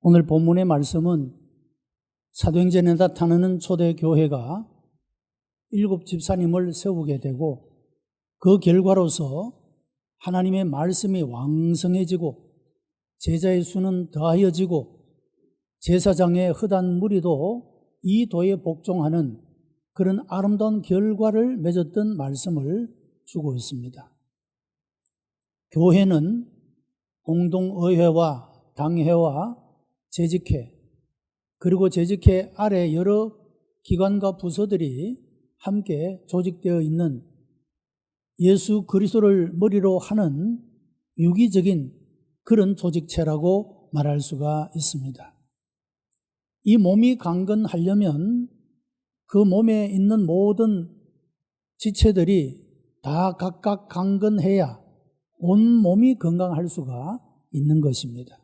오늘 본문의 말씀은 사도행전에 나타나는 초대교회가 7 집사님을 세우게 되고 그 결과로서 하나님의 말씀이 왕성해지고 제자의 수는 더하여지고 제사장의 흩한 무리도 이 도에 복종하는 그런 아름다운 결과를 맺었던 말씀을 주고 있습니다. 교회는 공동의회와 당회와 재직회 그리고 재직회 아래 여러 기관과 부서들이 함께 조직되어 있는 예수 그리스도를 머리로 하는 유기적인 그런 조직체라고 말할 수가 있습니다. 이 몸이 강건하려면 그 몸에 있는 모든 지체들이 다 각각 강건해야 온 몸이 건강할 수가 있는 것입니다.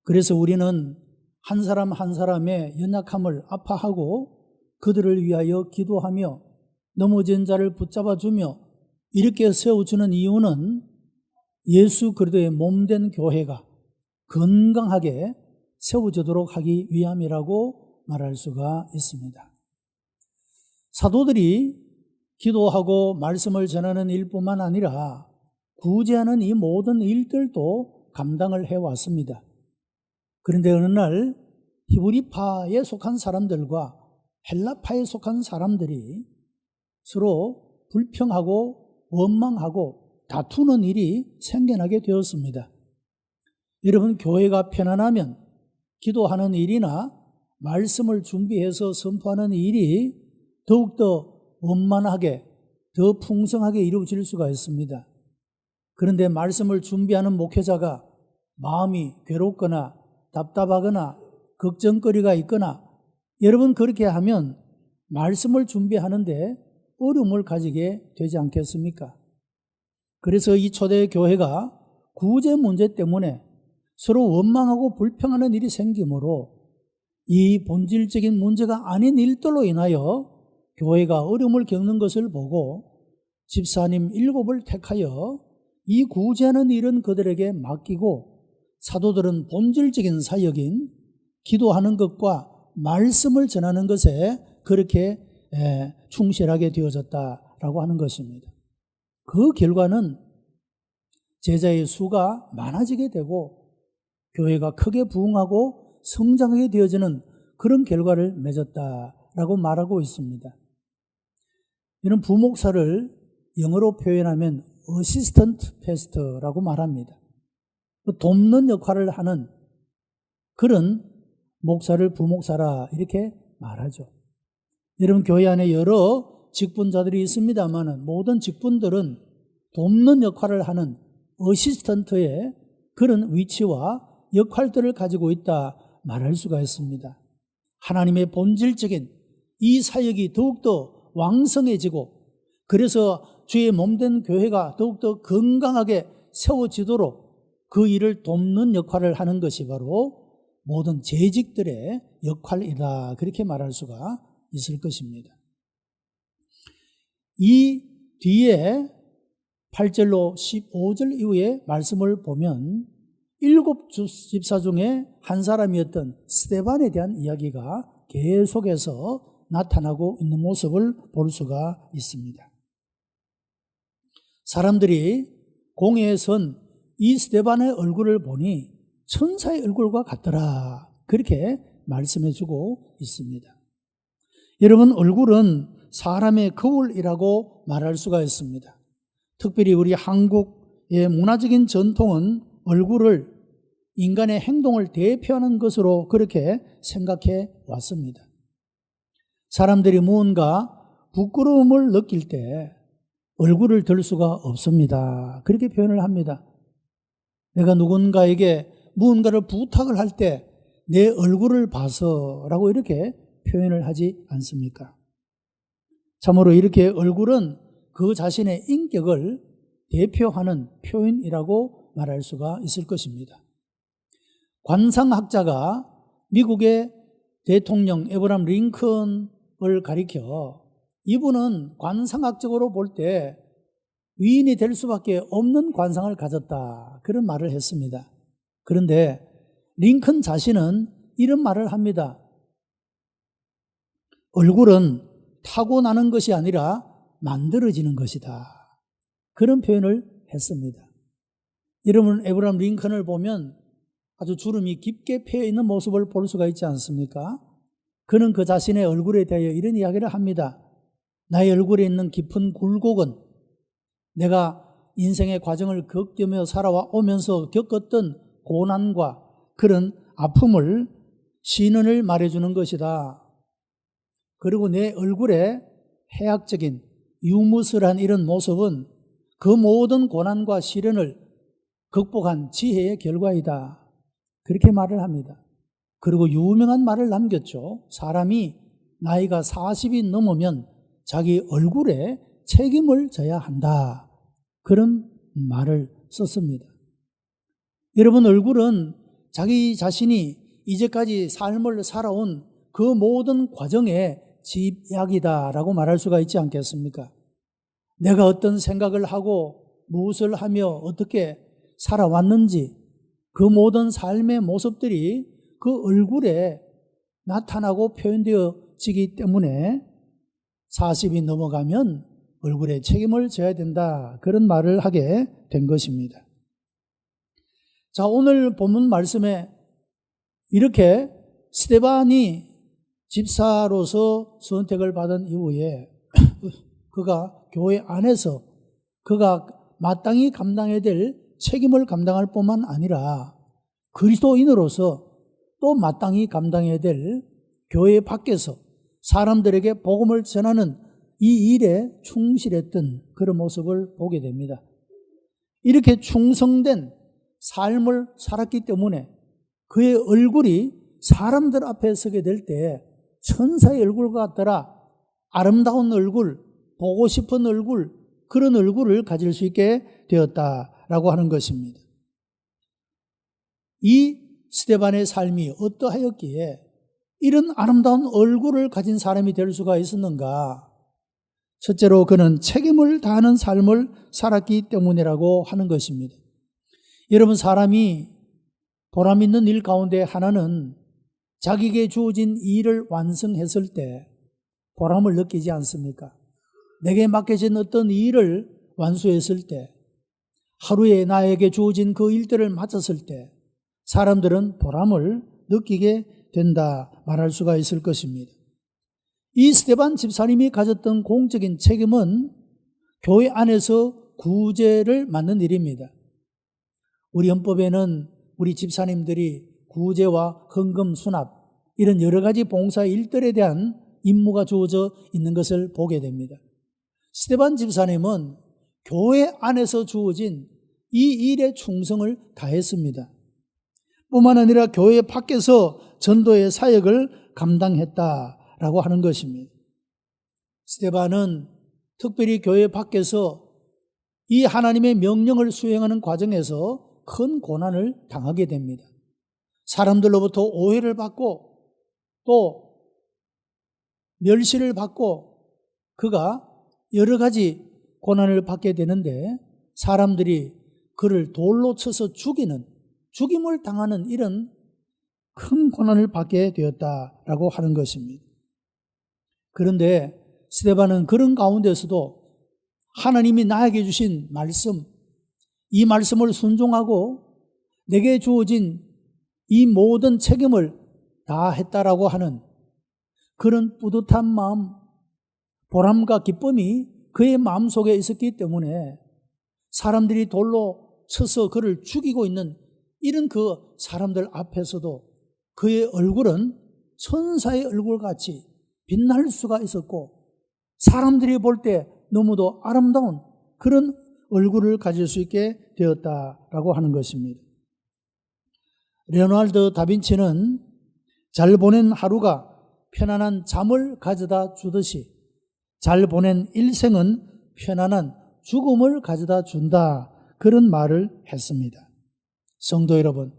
그래서 우리는 한 사람 한 사람의 연약함을 아파하고 그들을 위하여 기도하며 넘어진 자를 붙잡아주며 이렇게 세워주는 이유는 예수 그리스도의 몸된 교회가 건강하게 세워지도록 하기 위함이라고 말할 수가 있습니다. 사도들이 기도하고 말씀을 전하는 일뿐만 아니라 구제하는 이 모든 일들도 감당을 해왔습니다. 그런데 어느 날 히브리파에 속한 사람들과 헬라파에 속한 사람들이 서로 불평하고 원망하고 다투는 일이 생겨나게 되었습니다. 여러분, 교회가 편안하면 기도하는 일이나 말씀을 준비해서 선포하는 일이 더욱더 원만하게 더 풍성하게 이루어질 수가 있습니다. 그런데 말씀을 준비하는 목회자가 마음이 괴롭거나 답답하거나 걱정거리가 있거나 여러분 그렇게 하면 말씀을 준비하는데 어려움을 가지게 되지 않겠습니까? 그래서 이 초대교회가 구제 문제 때문에 서로 원망하고 불평하는 일이 생기므로 이 본질적인 문제가 아닌 일들로 인하여 교회가 어려움을 겪는 것을 보고 집사님 7을 택하여 이 구제하는 일은 그들에게 맡기고 사도들은 본질적인 사역인 기도하는 것과 말씀을 전하는 것에 그렇게 충실하게 되어졌다라고 하는 것입니다. 그 결과는 제자의 수가 많아지게 되고 교회가 크게 부흥하고 성장하게 되어지는 그런 결과를 맺었다라고 말하고 있습니다. 이런 부목사를 영어로 표현하면 어시스턴트 패스터라고 말합니다. 돕는 역할을 하는 그런 목사를 부목사라 이렇게 말하죠. 여러분, 교회 안에 여러 직분자들이 있습니다만 모든 직분들은 돕는 역할을 하는 어시스턴트의 그런 위치와 역할들을 가지고 있다 말할 수가 있습니다. 하나님의 본질적인 이 사역이 더욱더 왕성해지고 그래서 주의 몸된 교회가 더욱더 건강하게 세워지도록 그 일을 돕는 역할을 하는 것이 바로 모든 재직들의 역할이다 그렇게 말할 수가 있을 것입니다. 이 뒤에 8절로 15절 이후의 말씀을 보면 7 집사 중에 한 사람이었던 스데반에 대한 이야기가 계속해서 나타나고 있는 모습을 볼 수가 있습니다. 사람들이 공회에 선 이 스데반의 얼굴을 보니 천사의 얼굴과 같더라 그렇게 말씀해 주고 있습니다. 여러분, 얼굴은 사람의 거울이라고 말할 수가 있습니다. 특별히 우리 한국의 문화적인 전통은 얼굴을 인간의 행동을 대표하는 것으로 그렇게 생각해 왔습니다. 사람들이 무언가 부끄러움을 느낄 때 얼굴을 들 수가 없습니다. 그렇게 표현을 합니다. 내가 누군가에게 무언가를 부탁을 할 때 내 얼굴을 봐서라고 이렇게 표현을 하지 않습니까? 참으로 이렇게 얼굴은 그 자신의 인격을 대표하는 표현이라고 말할 수가 있을 것입니다. 관상학자가 미국의 대통령 에브라함 링컨을 가리켜 이분은 관상학적으로 볼 때 위인이 될 수밖에 없는 관상을 가졌다 그런 말을 했습니다. 그런데 링컨 자신은 이런 말을 합니다. 얼굴은 타고나는 것이 아니라 만들어지는 것이다. 그런 표현을 했습니다. 여러분, 에브라함 링컨을 보면 아주 주름이 깊게 패여 있는 모습을 볼 수가 있지 않습니까? 그는 그 자신의 얼굴에 대하여 이런 이야기를 합니다. 나의 얼굴에 있는 깊은 굴곡은 내가 인생의 과정을 겪으며 살아오면서 겪었던 고난과 그런 아픔을 신원을 말해주는 것이다. 그리고 내 얼굴에 해악적인 유무스한 이런 모습은 그 모든 고난과 시련을 극복한 지혜의 결과이다. 그렇게 말을 합니다. 그리고 유명한 말을 남겼죠. 사람이 나이가 40이 넘으면 자기 얼굴에 책임을 져야 한다. 그런 말을 썼습니다. 여러분, 얼굴은 자기 자신이 이제까지 삶을 살아온 그 모든 과정의 집약이다라고 말할 수가 있지 않겠습니까? 내가 어떤 생각을 하고 무엇을 하며 어떻게 살아왔는지 그 모든 삶의 모습들이 그 얼굴에 나타나고 표현되어지기 때문에 40이 넘어가면 얼굴에 책임을 져야 된다. 그런 말을 하게 된 것입니다. 자, 오늘 본문 말씀에 이렇게 스데반이 집사로서 선택을 받은 이후에 그가 교회 안에서 그가 마땅히 감당해야 될 책임을 감당할 뿐만 아니라 그리스도인으로서 또 마땅히 감당해야 될 교회 밖에서 사람들에게 복음을 전하는 이 일에 충실했던 그런 모습을 보게 됩니다. 이렇게 충성된 삶을 살았기 때문에 그의 얼굴이 사람들 앞에 서게 될 때 천사의 얼굴 같더라, 아름다운 얼굴, 보고 싶은 얼굴, 그런 얼굴을 가질 수 있게 되었다라고 하는 것입니다. 이 스데반의 삶이 어떠하였기에 이런 아름다운 얼굴을 가진 사람이 될 수가 있었는가? 첫째로 그는 책임을 다하는 삶을 살았기 때문이라고 하는 것입니다. 여러분, 사람이 보람 있는 일 가운데 하나는 자기에게 주어진 일을 완성했을 때 보람을 느끼지 않습니까? 내게 맡겨진 어떤 일을 완수했을 때, 하루에 나에게 주어진 그 일들을 마쳤을 때 사람들은 보람을 느끼게 된다 말할 수가 있을 것입니다. 이 스데반 집사님이 가졌던 공적인 책임은 교회 안에서 구제를 맡는 일입니다. 우리 헌법에는 우리 집사님들이 구제와 헌금 수납 이런 여러 가지 봉사 일들에 대한 임무가 주어져 있는 것을 보게 됩니다. 스데반 집사님은 교회 안에서 주어진 이 일에 충성을 다했습니다. 뿐만 아니라 교회 밖에서 전도의 사역을 감당했다라고 하는 것입니다. 스데반은 특별히 교회 밖에서 이 하나님의 명령을 수행하는 과정에서 큰 고난을 당하게 됩니다. 사람들로부터 오해를 받고 또 멸시를 받고 그가 여러 가지 고난을 받게 되는데 사람들이 그를 돌로 쳐서 죽임을 당하는 이런 큰 고난을 받게 되었다라고 하는 것입니다. 그런데 스데반은 그런 가운데서도 하나님이 나에게 주신 말씀, 이 말씀을 순종하고 내게 주어진 이 모든 책임을 다 했다라고 하는 그런 뿌듯한 마음, 보람과 기쁨이 그의 마음속에 있었기 때문에 사람들이 돌로 쳐서 그를 죽이고 있는 이런 그 사람들 앞에서도 그의 얼굴은 천사의 얼굴같이 빛날 수가 있었고 사람들이 볼 때 너무도 아름다운 그런 얼굴을 가질 수 있게 되었다라고 하는 것입니다. 레오나르도 다빈치는 잘 보낸 하루가 편안한 잠을 가져다 주듯이 잘 보낸 일생은 편안한 죽음을 가져다 준다, 그런 말을 했습니다. 성도 여러분,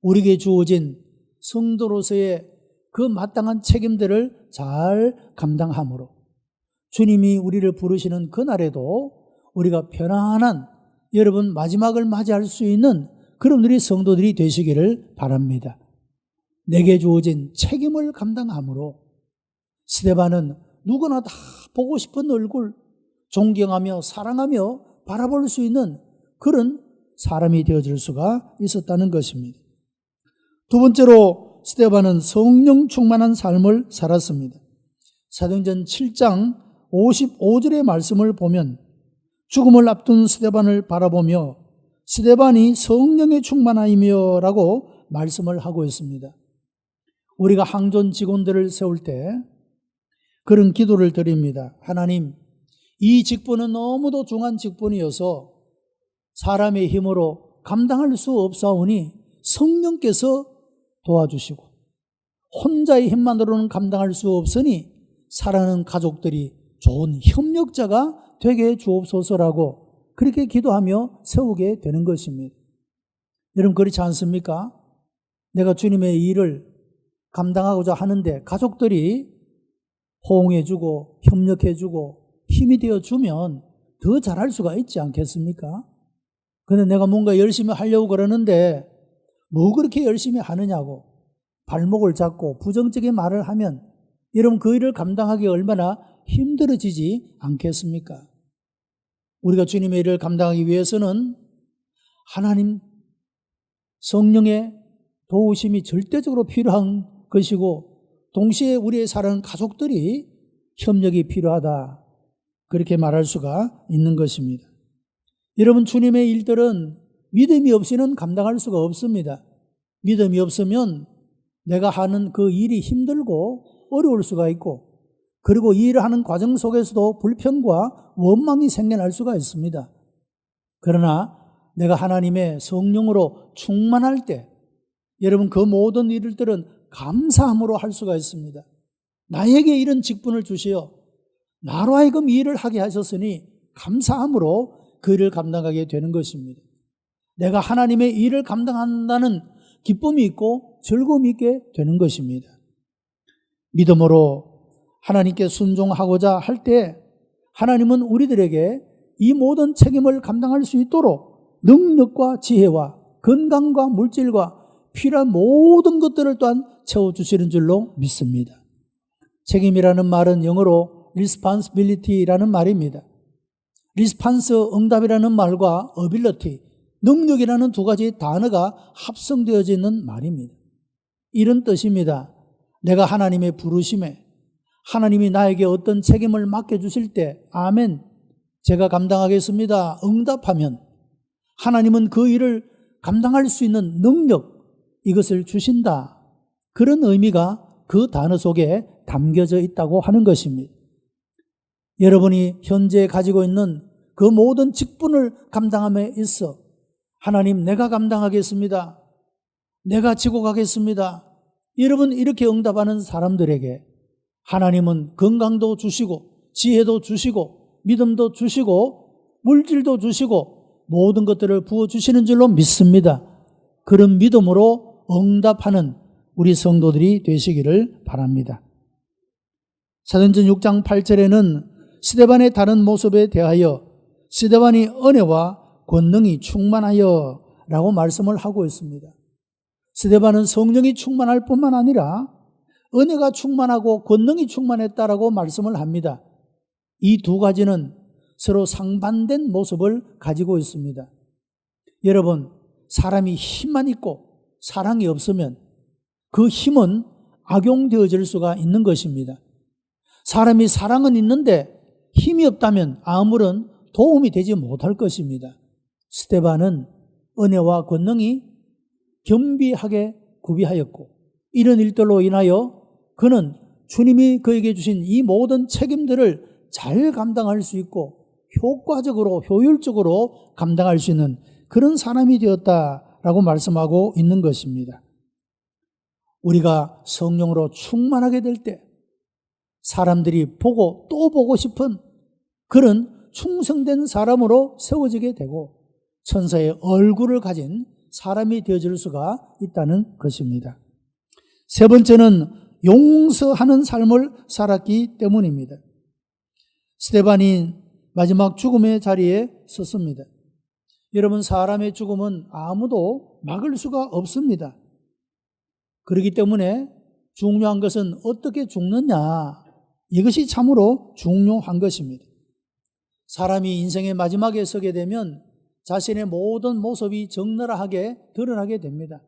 우리에게 주어진 성도로서의 그 마땅한 책임들을 잘 감당함으로 주님이 우리를 부르시는 그날에도 우리가 편안한 여러분 마지막을 맞이할 수 있는 그런 우리 성도들이 되시기를 바랍니다. 내게 주어진 책임을 감당함으로 스데반은 누구나 다 보고 싶은 얼굴, 존경하며 사랑하며 바라볼 수 있는 그런 사람이 되어줄 수가 있었다는 것입니다. 두 번째로 스데반은 성령 충만한 삶을 살았습니다. 사도행전 7장 55절의 말씀을 보면 죽음을 앞둔 스데반을 바라보며 스데반이 성령에 충만하이며 라고 말씀을 하고 있습니다. 우리가 항존 직원들을 세울 때 그런 기도를 드립니다. 하나님, 이 직분은 너무도 중한 직분이어서 사람의 힘으로 감당할 수 없사오니 성령께서 도와주시고 혼자의 힘만으로는 감당할 수 없으니 사랑하는 가족들이 좋은 협력자가 되게 주옵소서라고 그렇게 기도하며 세우게 되는 것입니다. 여러분 그렇지 않습니까? 내가 주님의 일을 감당하고자 하는데 가족들이 호응해주고 협력해주고 힘이 되어주면 더 잘할 수가 있지 않겠습니까? 근데 내가 뭔가 열심히 하려고 그러는데 뭐 그렇게 열심히 하느냐고 발목을 잡고 부정적인 말을 하면 여러분 그 일을 감당하기 얼마나 힘들어지지 않겠습니까? 우리가 주님의 일을 감당하기 위해서는 하나님 성령의 도우심이 절대적으로 필요한 것이고 동시에 우리의 사랑하는 가족들이 협력이 필요하다. 그렇게 말할 수가 있는 것입니다. 여러분 주님의 일들은 믿음이 없이는 감당할 수가 없습니다. 믿음이 없으면 내가 하는 그 일이 힘들고 어려울 수가 있고 그리고 이 일을 하는 과정 속에서도 불평과 원망이 생겨날 수가 있습니다. 그러나 내가 하나님의 성령으로 충만할 때 여러분 그 모든 일들은 감사함으로 할 수가 있습니다. 나에게 이런 직분을 주시어 나로 하여금 이 일을 하게 하셨으니 감사함으로 그 일을 감당하게 되는 것입니다. 내가 하나님의 일을 감당한다는 기쁨이 있고 즐거움이 있게 되는 것입니다. 믿음으로 하나님께 순종하고자 할 때 하나님은 우리들에게 이 모든 책임을 감당할 수 있도록 능력과 지혜와 건강과 물질과 필요한 모든 것들을 또한 채워주시는 줄로 믿습니다. 책임이라는 말은 영어로 responsibility라는 말입니다. response, 응답이라는 말과 ability, 능력이라는 두 가지 단어가 합성되어져 있는 말입니다. 이런 뜻입니다. 내가 하나님의 부르심에 하나님이 나에게 어떤 책임을 맡겨주실 때 아멘, 제가 감당하겠습니다. 응답하면 하나님은 그 일을 감당할 수 있는 능력, 이것을 주신다. 그런 의미가 그 단어 속에 담겨져 있다고 하는 것입니다. 여러분이 현재 가지고 있는 그 모든 직분을 감당함에 있어 하나님 내가 감당하겠습니다. 내가 지고 가겠습니다. 여러분 이렇게 응답하는 사람들에게 하나님은 건강도 주시고 지혜도 주시고 믿음도 주시고 물질도 주시고 모든 것들을 부어주시는 줄로 믿습니다. 그런 믿음으로 응답하는 우리 성도들이 되시기를 바랍니다. 사도행전 6장 8절에는 스데반의 다른 모습에 대하여 스데반이 은혜와 권능이 충만하여 라고 말씀을 하고 있습니다. 스데반은 성령이 충만할 뿐만 아니라 은혜가 충만하고 권능이 충만했다라고 말씀을 합니다. 이 두 가지는 서로 상반된 모습을 가지고 있습니다. 여러분, 사람이 힘만 있고 사랑이 없으면 그 힘은 악용되어질 수가 있는 것입니다. 사람이 사랑은 있는데 힘이 없다면 아무런 도움이 되지 못할 것입니다. 스데반은 은혜와 권능이 겸비하게 구비하였고 이런 일들로 인하여 그는 주님이 그에게 주신 이 모든 책임들을 잘 감당할 수 있고 효과적으로 효율적으로 감당할 수 있는 그런 사람이 되었다라고 말씀하고 있는 것입니다. 우리가 성령으로 충만하게 될 때 사람들이 보고 또 보고 싶은 그런 충성된 사람으로 세워지게 되고 천사의 얼굴을 가진 사람이 되어질 수가 있다는 것입니다. 세 번째는 용서하는 삶을 살았기 때문입니다. 스데반이 마지막 죽음의 자리에 섰습니다. 여러분, 사람의 죽음은 아무도 막을 수가 없습니다. 그렇기 때문에 중요한 것은 어떻게 죽느냐, 이것이 참으로 중요한 것입니다. 사람이 인생의 마지막에 서게 되면 자신의 모든 모습이 적나라하게 드러나게 됩니다.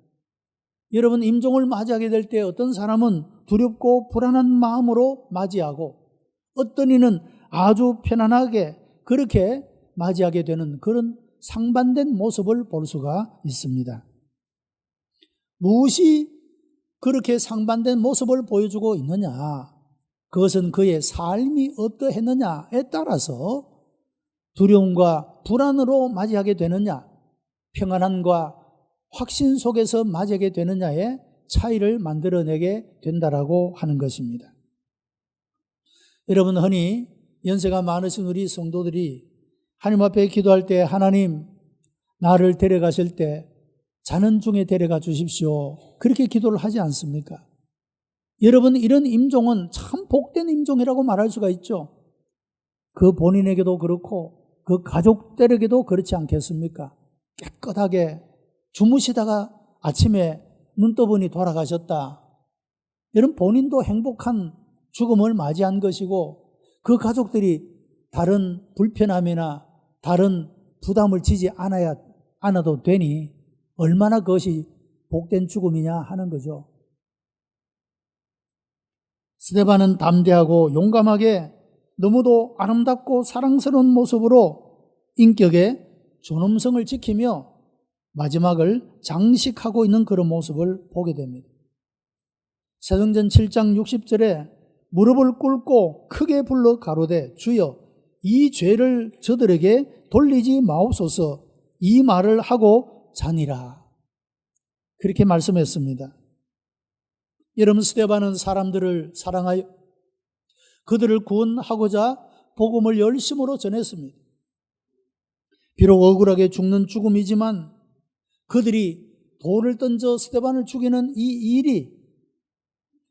여러분, 임종을 맞이하게 될 때 어떤 사람은 두렵고 불안한 마음으로 맞이하고 어떤 이는 아주 편안하게 그렇게 맞이하게 되는 그런 상반된 모습을 볼 수가 있습니다. 무엇이 그렇게 상반된 모습을 보여주고 있느냐? 그것은 그의 삶이 어떠했느냐에 따라서 두려움과 불안으로 맞이하게 되느냐, 평안함과 확신 속에서 맞이하게 되느냐의 차이를 만들어내게 된다라고 하는 것입니다. 여러분, 흔히 연세가 많으신 우리 성도들이 하나님 앞에 기도할 때 하나님, 나를 데려가실 때 자는 중에 데려가 주십시오, 그렇게 기도를 하지 않습니까? 여러분, 이런 임종은 참 복된 임종이라고 말할 수가 있죠. 그 본인에게도 그렇고 그 가족들에게도 그렇지 않겠습니까? 깨끗하게 주무시다가 아침에 눈 떠보니 돌아가셨다. 이런 본인도 행복한 죽음을 맞이한 것이고 그 가족들이 다른 불편함이나 다른 부담을 지지 않아도 되니 얼마나 그것이 복된 죽음이냐 하는 거죠. 스데반은 담대하고 용감하게 너무도 아름답고 사랑스러운 모습으로 인격의 존엄성을 지키며 마지막을 장식하고 있는 그런 모습을 보게 됩니다. 사도행전 7장 60절에 무릎을 꿇고 크게 불러 가로되 주여 이 죄를 저들에게 돌리지 마옵소서, 이 말을 하고 자니라, 그렇게 말씀했습니다. 여러분, 스데반은 사람들을 사랑하여 그들을 구원하고자 복음을 열심으로 전했습니다. 비록 억울하게 죽는 죽음이지만 그들이 돌을 던져 스데반을 죽이는 이 일이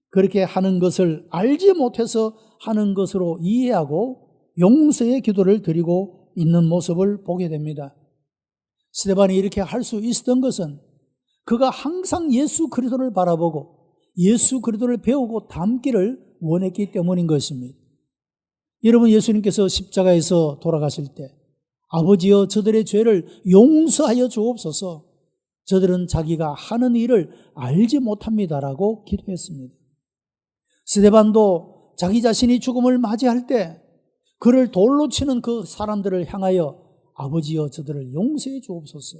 그렇게 하는 것을 알지 못해서 하는 것으로 이해하고 용서의 기도를 드리고 있는 모습을 보게 됩니다. 스데반이 이렇게 할 수 있었던 것은 그가 항상 예수 그리스도를 바라보고 예수 그리스도를 배우고 닮기를 원했기 때문인 것입니다. 여러분, 예수님께서 십자가에서 돌아가실 때 아버지여 저들의 죄를 용서하여 주옵소서, 저들은 자기가 하는 일을 알지 못합니다라고 기도했습니다. 스데반도 자기 자신이 죽음을 맞이할 때 그를 돌로 치는 그 사람들을 향하여 아버지여 저들을 용서해 주옵소서,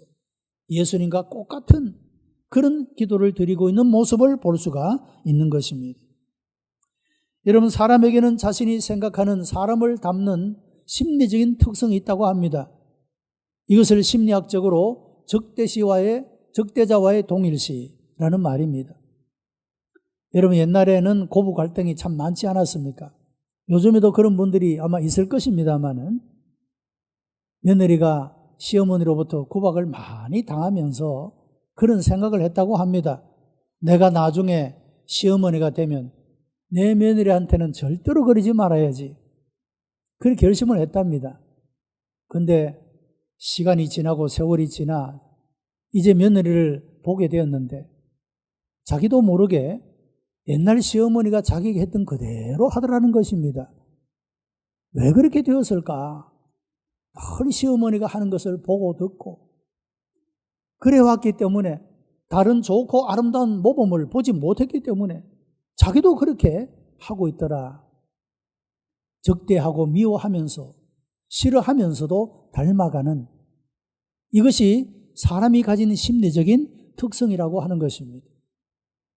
예수님과 똑같은 그런 기도를 드리고 있는 모습을 볼 수가 있는 것입니다. 여러분, 사람에게는 자신이 생각하는 사람을 담는 심리적인 특성이 있다고 합니다. 이것을 심리학적으로 적대자와의 동일시라는 말입니다. 여러분, 옛날에는 고부 갈등이 참 많지 않았습니까? 요즘에도 그런 분들이 아마 있을 것입니다만은 며느리가 시어머니로부터 구박을 많이 당하면서 그런 생각을 했다고 합니다. 내가 나중에 시어머니가 되면 내 며느리한테는 절대로 그러지 말아야지, 그렇게 결심을 했답니다. 근데 시간이 지나고 세월이 지나 이제 며느리를 보게 되었는데 자기도 모르게 옛날 시어머니가 자기가 했던 그대로 하더라는 것입니다. 왜 그렇게 되었을까? 늘 시어머니가 하는 것을 보고 듣고 그래왔기 때문에 다른 좋고 아름다운 모범을 보지 못했기 때문에 자기도 그렇게 하고 있더라. 적대하고 미워하면서 싫어하면서도 닮아가는, 이것이 사람이 가진 심리적인 특성이라고 하는 것입니다.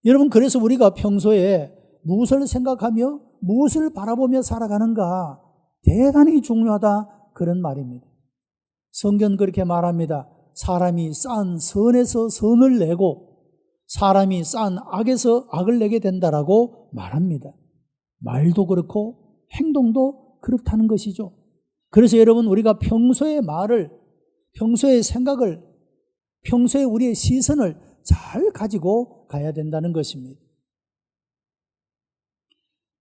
여러분, 그래서 우리가 평소에 무엇을 생각하며 무엇을 바라보며 살아가는가 대단히 중요하다, 그런 말입니다. 성경 그렇게 말합니다. 사람이 쌓은 선에서 선을 내고 사람이 쌓은 악에서 악을 내게 된다라고 말합니다. 말도 그렇고 행동도 그렇다는 것이죠. 그래서 여러분, 우리가 평소의 말을, 평소의 생각을, 평소에 우리의 시선을 잘 가지고 가야 된다는 것입니다.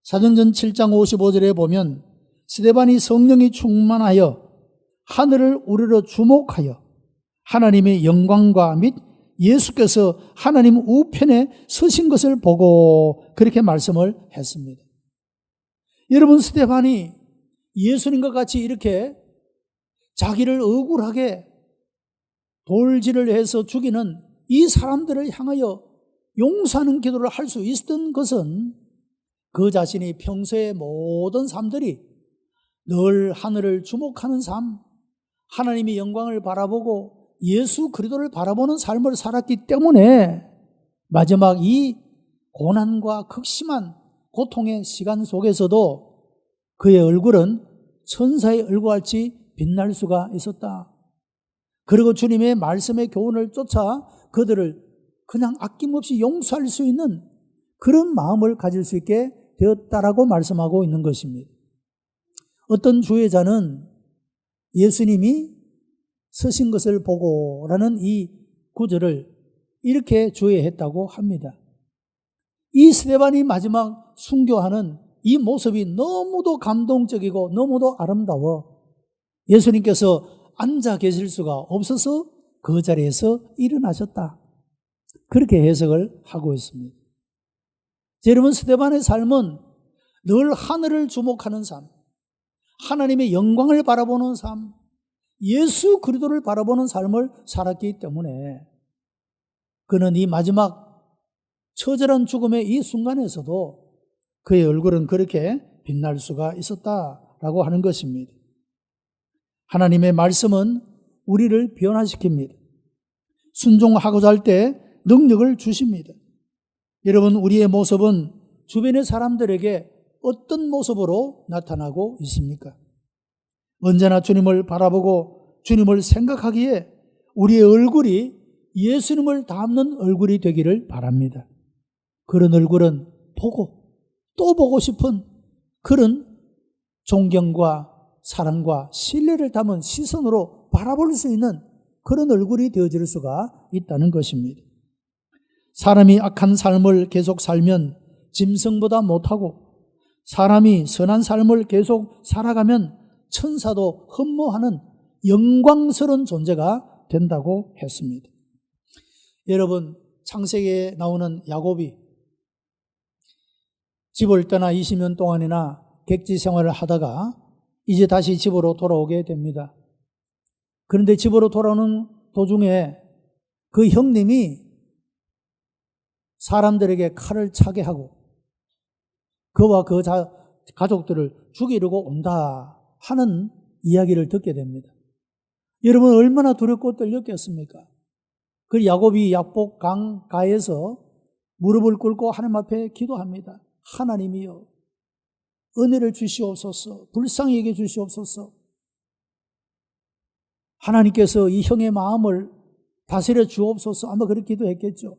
사도행전 7장 55절에 보면 스데반이 성령이 충만하여 하늘을 우러러 주목하여 하나님의 영광과 및 예수께서 하나님 우편에 서신 것을 보고 그렇게 말씀을 했습니다. 여러분, 스데반이 예수님과 같이 이렇게 자기를 억울하게 돌질을 해서 죽이는 이 사람들을 향하여 용서하는 기도를 할 수 있었던 것은 그 자신이 평소의 모든 삶들이 늘 하늘을 주목하는 삶, 하나님의 영광을 바라보고 예수 그리스도를 바라보는 삶을 살았기 때문에 마지막 이 고난과 극심한 고통의 시간 속에서도 그의 얼굴은 천사의 얼굴같이 빛날 수가 있었다. 그리고 주님의 말씀의 교훈을 쫓아 그들을 그냥 아낌없이 용서할 수 있는 그런 마음을 가질 수 있게 되었다라고 말씀하고 있는 것입니다. 어떤 주의자는 예수님이 서신 것을 보고라는 이 구절을 이렇게 주의했다고 합니다. 이 스데반이 마지막 순교하는 이 모습이 너무도 감동적이고 너무도 아름다워 예수님께서 앉아 계실 수가 없어서 그 자리에서 일어나셨다. 그렇게 해석을 하고 있습니다. 여러분, 스데반의 삶은 늘 하늘을 주목하는 삶, 하나님의 영광을 바라보는 삶, 예수 그리스도를 바라보는 삶을 살았기 때문에 그는 이 마지막 처절한 죽음의 이 순간에서도 그의 얼굴은 그렇게 빛날 수가 있었다라고 하는 것입니다. 하나님의 말씀은 우리를 변화시킵니다. 순종하고자 할 때 능력을 주십니다. 여러분, 우리의 모습은 주변의 사람들에게 어떤 모습으로 나타나고 있습니까? 언제나 주님을 바라보고 주님을 생각하기에 우리의 얼굴이 예수님을 닮는 얼굴이 되기를 바랍니다. 그런 얼굴은 보고 또 보고 싶은 그런 존경과 사랑과 신뢰를 담은 시선으로 바라볼 수 있는 그런 얼굴이 되어질 수가 있다는 것입니다. 사람이 악한 삶을 계속 살면 짐승보다 못하고 사람이 선한 삶을 계속 살아가면 천사도 흠모하는 영광스러운 존재가 된다고 했습니다. 여러분, 창세기에 나오는 야곱이 집을 떠나 20년 동안이나 객지 생활을 하다가 이제 다시 집으로 돌아오게 됩니다. 그런데 집으로 돌아오는 도중에 그 형님이 사람들에게 칼을 차게 하고 그와 그 가족들을 죽이려고 온다 하는 이야기를 듣게 됩니다. 여러분, 얼마나 두렵고 떨렸겠습니까? 그 야곱이 약복 강가에서 무릎을 꿇고 하나님 앞에 기도합니다. 하나님이여, 은혜를 주시옵소서, 불쌍히 여겨 주시옵소서. 하나님께서 이 형의 마음을 다스려 주옵소서. 아마 그렇게 기도했겠죠.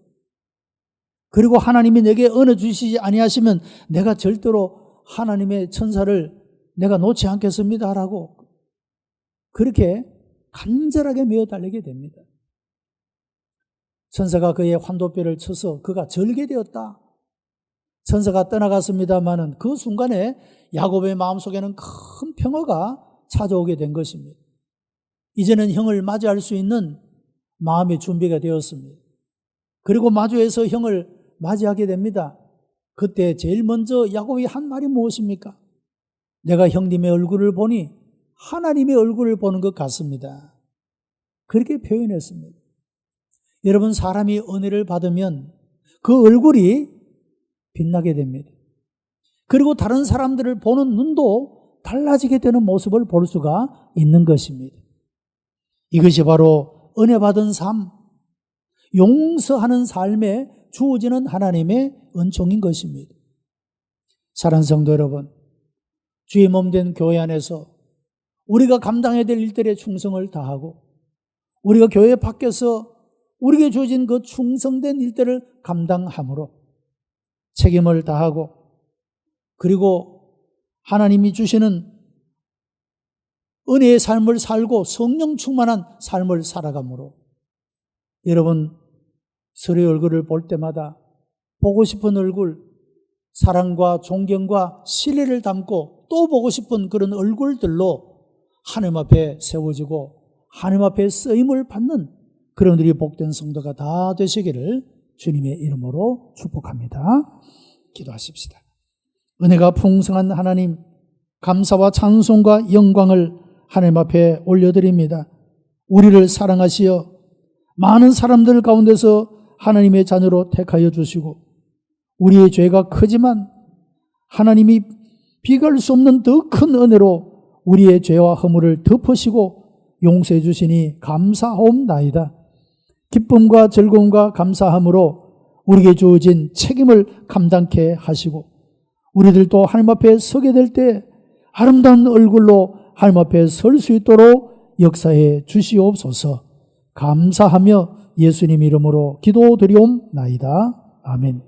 그리고 하나님이 내게 은혜 주시지 아니하시면 내가 절대로 하나님의 천사를 내가 놓지 않겠습니다 라고 그렇게 간절하게 메어 달리게 됩니다. 천사가 그의 환도뼈를 쳐서 그가 절개되었다. 천사가 떠나갔습니다마는 그 순간에 야곱의 마음속에는 큰 평화가 찾아오게 된 것입니다. 이제는 형을 맞이할 수 있는 마음의 준비가 되었습니다. 그리고 마주해서 형을 맞이하게 됩니다. 그때 제일 먼저 야곱이 한 말이 무엇입니까? 내가 형님의 얼굴을 보니 하나님의 얼굴을 보는 것 같습니다. 그렇게 표현했습니다. 여러분, 사람이 은혜를 받으면 그 얼굴이 빛나게 됩니다. 그리고 다른 사람들을 보는 눈도 달라지게 되는 모습을 볼 수가 있는 것입니다. 이것이 바로 은혜 받은 삶, 용서하는 삶에 주어지는 하나님의 은총인 것입니다. 사랑하는 성도 여러분, 주의 몸된 교회 안에서 우리가 감당해야 될 일들에 충성을 다하고 우리가 교회 밖에서 우리에게 주어진 그 충성된 일들을 감당함으로 책임을 다하고 그리고 하나님이 주시는 은혜의 삶을 살고 성령 충만한 삶을 살아가므로 여러분, 서로의 얼굴을 볼 때마다 보고 싶은 얼굴, 사랑과 존경과 신뢰를 담고 또 보고 싶은 그런 얼굴들로 하나님 앞에 세워지고 하나님 앞에 쓰임을 받는 그런 우리 복된 성도가 다 되시기를 주님의 이름으로 축복합니다. 기도하십시다. 은혜가 풍성한 하나님, 감사와 찬송과 영광을 하나님 앞에 올려드립니다. 우리를 사랑하시어 많은 사람들 가운데서 하나님의 자녀로 택하여 주시고 우리의 죄가 크지만 하나님이 비교할 수 없는 더 큰 은혜로 우리의 죄와 허물을 덮으시고 용서해 주시니 감사하옵나이다. 기쁨과 즐거움과 감사함으로 우리에게 주어진 책임을 감당케 하시고 우리들도 하나님 앞에 서게 될 때 아름다운 얼굴로 하나님 앞에 설 수 있도록 역사해 주시옵소서. 감사하며 예수님 이름으로 기도드리옵나이다. 아멘.